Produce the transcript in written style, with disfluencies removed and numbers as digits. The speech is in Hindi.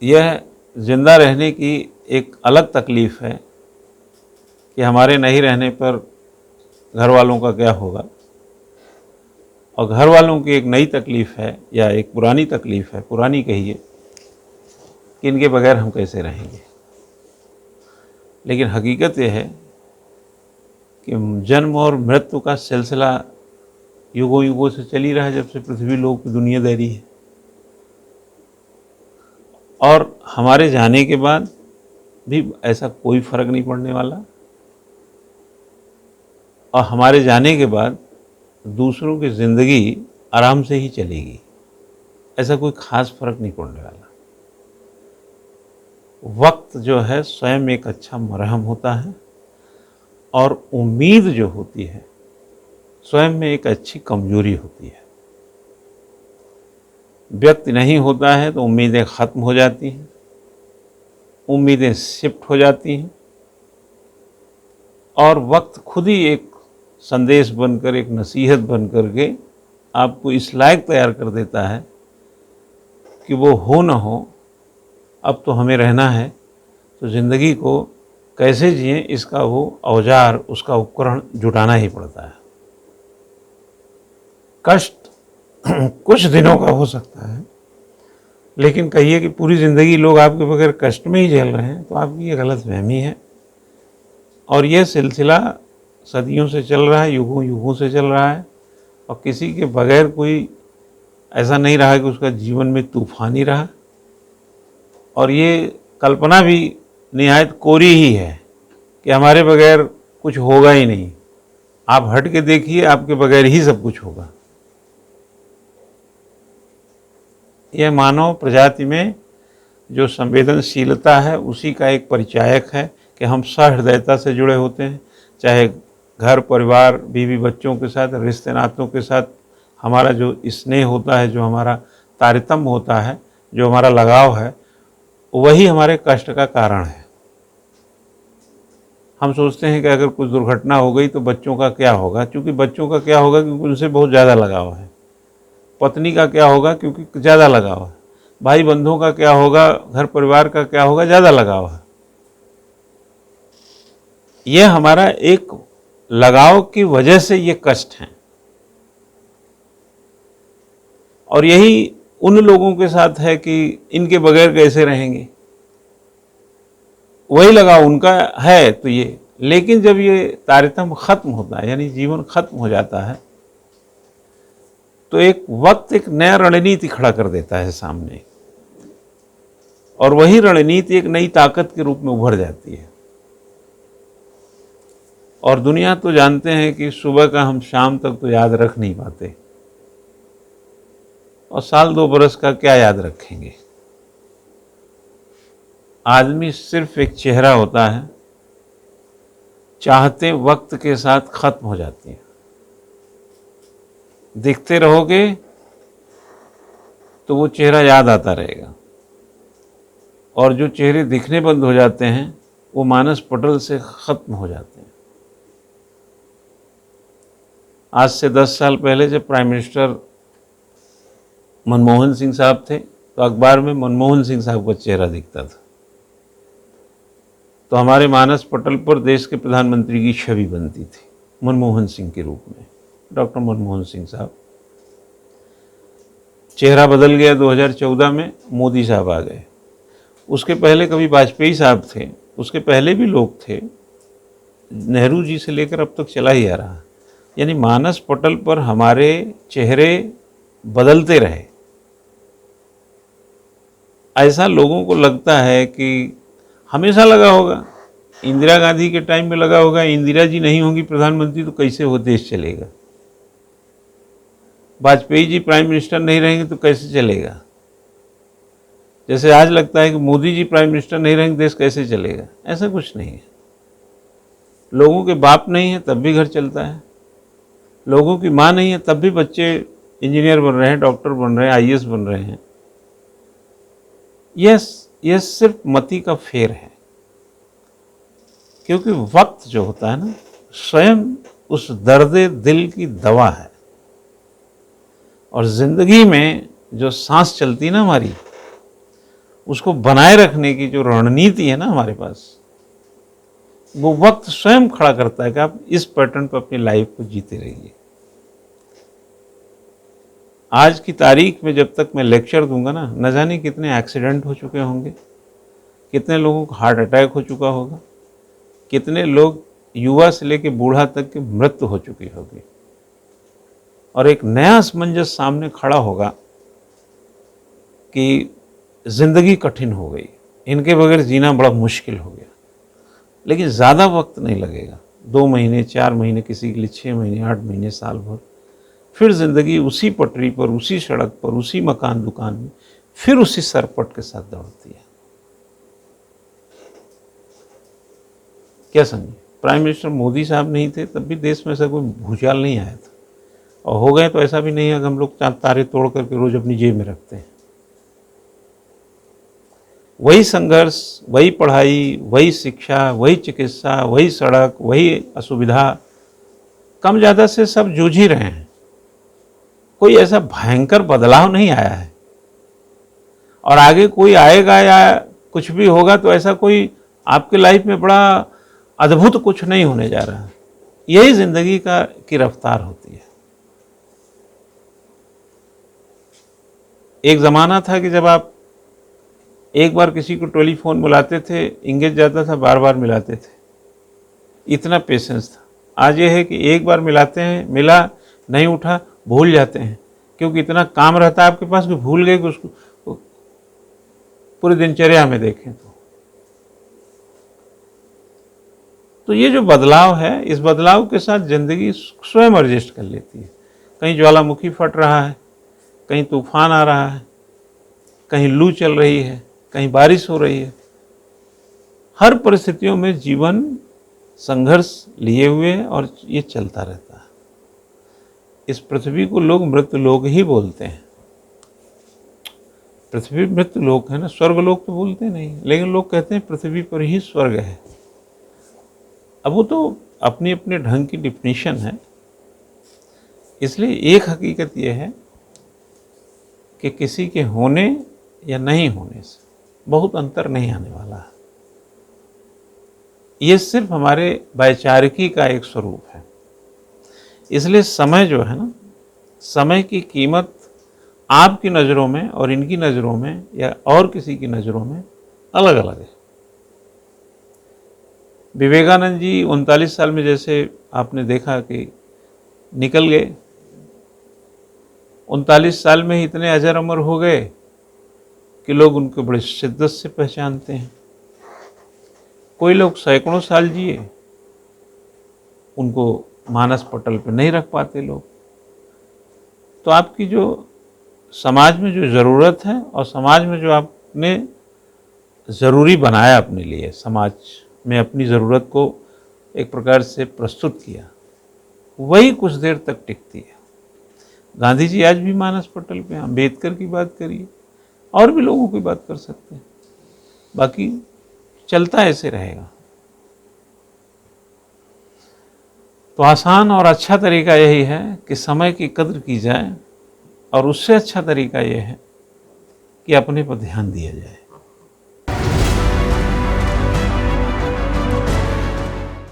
यह ज़िंदा रहने की एक अलग तकलीफ़ है कि हमारे नहीं रहने पर घर वालों का क्या होगा, और घर वालों की एक नई तकलीफ़ है या एक पुरानी तकलीफ़ है, पुरानी कहिए, कि इनके बगैर हम कैसे रहेंगे। लेकिन हकीकत यह है कि जन्म और मृत्यु का सिलसिला युगों युगों से चल ही रहा है, जब से पृथ्वी लोक की दुनियादारी है। और हमारे जाने के बाद भी ऐसा कोई फ़र्क नहीं पड़ने वाला, और हमारे जाने के बाद दूसरों की ज़िंदगी आराम से ही चलेगी, ऐसा कोई ख़ास फ़र्क नहीं पड़ने वाला। वक्त जो है स्वयं एक अच्छा मरहम होता है, और उम्मीद जो होती है स्वयं में एक अच्छी कमजोरी होती है। व्यक्ति नहीं होता है तो उम्मीदें ख़त्म हो जाती हैं, उम्मीदें शिफ्ट हो जाती हैं, और वक्त खुद ही एक संदेश बनकर, एक नसीहत बन कर के आपको इस लायक तैयार कर देता है कि वो हो न हो, अब तो हमें रहना है, तो ज़िंदगी को कैसे जिएं इसका वो औजार, उसका उपकरण जुटाना ही पड़ता है। कष्ट कुछ दिनों का हो सकता है, लेकिन कहिए कि पूरी ज़िंदगी लोग आपके बगैर कष्ट में ही झेल रहे हैं, तो आपकी ये गलतफहमी है। और यह सिलसिला सदियों से चल रहा है, युगों युगों से चल रहा है, और किसी के बगैर कोई ऐसा नहीं रहा कि उसका जीवन में तूफान ही रहा। और ये कल्पना भी निहायत कोरी ही है कि हमारे बगैर कुछ होगा ही नहीं। आप हट के देखिए, आपके बगैर ही सब कुछ होगा। यह मानव प्रजाति में जो संवेदनशीलता है उसी का एक परिचायक है कि हम सहृदयता से जुड़े होते हैं, चाहे घर परिवार बीवी बच्चों के साथ, रिश्ते नातों के साथ हमारा जो स्नेह होता है, जो हमारा तारतम्य होता है, जो हमारा लगाव है, वही हमारे कष्ट का कारण है। हम सोचते हैं कि अगर कुछ दुर्घटना हो गई तो बच्चों का क्या होगा, क्योंकि बच्चों का क्या होगा क्योंकि उनसे बहुत ज़्यादा लगाव है। पत्नी का क्या होगा क्योंकि ज़्यादा लगाव है। भाई बंधुओं का क्या होगा, घर परिवार का क्या होगा, ज़्यादा लगाव है। यह हमारा एक लगाव की वजह से ये कष्ट हैं। और यही उन लोगों के साथ है कि इनके बगैर कैसे रहेंगे, वही लगाव उनका है तो ये। लेकिन जब ये तारतम्य ख़त्म होता है, यानी जीवन ख़त्म हो जाता है, तो एक वक्त एक नया रणनीति खड़ा कर देता है सामने, और वही रणनीति एक नई ताकत के रूप में उभर जाती है। और दुनिया तो जानते हैं कि सुबह का हम शाम तक तो याद रख नहीं पाते, और साल 2 बरस का क्या याद रखेंगे। आदमी सिर्फ एक चेहरा होता है, चाहते वक्त के साथ ख़त्म हो जाती है। दिखते रहोगे तो वो चेहरा याद आता रहेगा, और जो चेहरे दिखने बंद हो जाते हैं वो मानस पटल से ख़त्म हो जाते हैं। आज से 10 साल पहले जब प्राइम मिनिस्टर मनमोहन सिंह साहब थे, तो अखबार में मनमोहन सिंह साहब का चेहरा दिखता था, तो हमारे मानस पटल पर देश के प्रधानमंत्री की छवि बनती थी मनमोहन सिंह के रूप में, डॉक्टर मनमोहन सिंह साहब। चेहरा बदल गया 2014 में, मोदी साहब आ गए। उसके पहले कभी वाजपेयी साहब थे, उसके पहले भी लोग थे, नेहरू जी से लेकर अब तक चला ही आ रहा। यानी मानस पटल पर हमारे चेहरे बदलते रहे। ऐसा लोगों को लगता है कि हमेशा लगा होगा, इंदिरा गांधी के टाइम में लगा होगा, इंदिरा जी नहीं होंगी प्रधानमंत्री तो कैसे वो देश चलेगा। वाजपेयी जी प्राइम मिनिस्टर नहीं रहेंगे तो कैसे चलेगा। जैसे आज लगता है कि मोदी जी प्राइम मिनिस्टर नहीं रहेंगे देश कैसे चलेगा। ऐसा कुछ नहीं है। लोगों के बाप नहीं है तब भी घर चलता है, लोगों की माँ नहीं है तब भी बच्चे इंजीनियर बन रहे हैं, डॉक्टर बन रहे हैं, आईएएस बन रहे हैं। यह सिर्फ मति का फेर है, क्योंकि वक्त जो होता है ना, स्वयं उस दर्द दिल की दवा है। और ज़िंदगी में जो सांस चलती ना हमारी, उसको बनाए रखने की जो रणनीति है ना हमारे पास, वो वक्त स्वयं खड़ा करता है कि आप इस पैटर्न पर अपनी लाइफ को जीते रहिए। आज की तारीख में जब तक मैं लेक्चर दूंगा ना, न जाने कितने एक्सीडेंट हो चुके होंगे, कितने लोगों को हार्ट अटैक हो चुका होगा, कितने लोग युवा से लेकर बूढ़ा तक की मृत्यु हो चुकी होगी, और एक नया असमंजस सामने खड़ा होगा कि जिंदगी कठिन हो गई, इनके बगैर जीना बड़ा मुश्किल हो गया। लेकिन ज़्यादा वक्त नहीं लगेगा, 2 महीने 4 महीने, किसी के लिए 6 महीने 8 महीने साल भर, फिर जिंदगी उसी पटरी पर, उसी सड़क पर, उसी मकान दुकान में फिर उसी सरपट के साथ दौड़ती है। क्या समझे? प्राइम मिनिस्टर मोदी साहब नहीं थे तब भी देश में ऐसा कोई भूचाल नहीं आया था, और हो गए तो ऐसा भी नहीं है कि हम लोग तारे तोड़ करके रोज अपनी जेब में रखते हैं। वही संघर्ष, वही पढ़ाई, वही शिक्षा, वही चिकित्सा, वही सड़क, वही असुविधा, कम ज़्यादा से सब जूझ ही रहे हैं। कोई ऐसा भयंकर बदलाव नहीं आया है, और आगे कोई आएगा या कुछ भी होगा तो ऐसा कोई आपके लाइफ में बड़ा अद्भुत कुछ नहीं होने जा रहा है। यही जिंदगी की रफ्तार होती है। एक ज़माना था कि जब आप एक बार किसी को टेलीफोन मिलाते थे, इंगेज जाता था, बार बार मिलाते थे, इतना पेशेंस था। आज ये है कि एक बार मिलाते हैं, मिला नहीं उठा, भूल जाते हैं, क्योंकि इतना काम रहता है आपके पास कि भूल गए कि उसको पूरी दिनचर्या में देखें तो ये जो बदलाव है, इस बदलाव के साथ ज़िंदगी स्वयं एडजस्ट कर लेती है। कहीं ज्वालामुखी फट रहा है, कहीं तूफान आ रहा है, कहीं लू चल रही है, कहीं बारिश हो रही है। हर परिस्थितियों में जीवन संघर्ष लिए हुए है और ये चलता रहता है। इस पृथ्वी को लोग मृत्युलोक ही बोलते हैं। पृथ्वी मृत्युलोक है ना, स्वर्गलोक तो बोलते नहीं, लेकिन लोग कहते हैं पृथ्वी पर ही स्वर्ग है। अब वो तो अपनी अपने ढंग की डिफिनीशन है। इसलिए एक हकीकत यह है कि किसी के होने या नहीं होने से बहुत अंतर नहीं आने वाला है। ये सिर्फ हमारे वैचारिकी का एक स्वरूप है। इसलिए समय जो है ना, समय की कीमत आपकी नज़रों में और इनकी नज़रों में या और किसी की नज़रों में अलग अलग है। विवेकानंद जी 39 साल में जैसे आपने देखा कि निकल गए, 39 साल में ही इतने अजर अमर हो गए कि लोग उनको बड़े शिद्दत से पहचानते हैं। कोई लोग सैकड़ों साल जिए, उनको मानस पटल पे नहीं रख पाते लोग। तो आपकी जो समाज में जो ज़रूरत है और समाज में जो आपने ज़रूरी बनाया अपने लिए, समाज में अपनी ज़रूरत को एक प्रकार से प्रस्तुत किया, वही कुछ देर तक टिकती है। गांधी जी आज भी मानस पटल पे हैं, अम्बेडकर की बात करिए, और भी लोगों की बात कर सकते हैं। बाकी चलता ऐसे रहेगा। तो आसान और अच्छा तरीका यही है कि समय की कद्र की जाए, और उससे अच्छा तरीका यह है कि अपने पर ध्यान दिया जाए।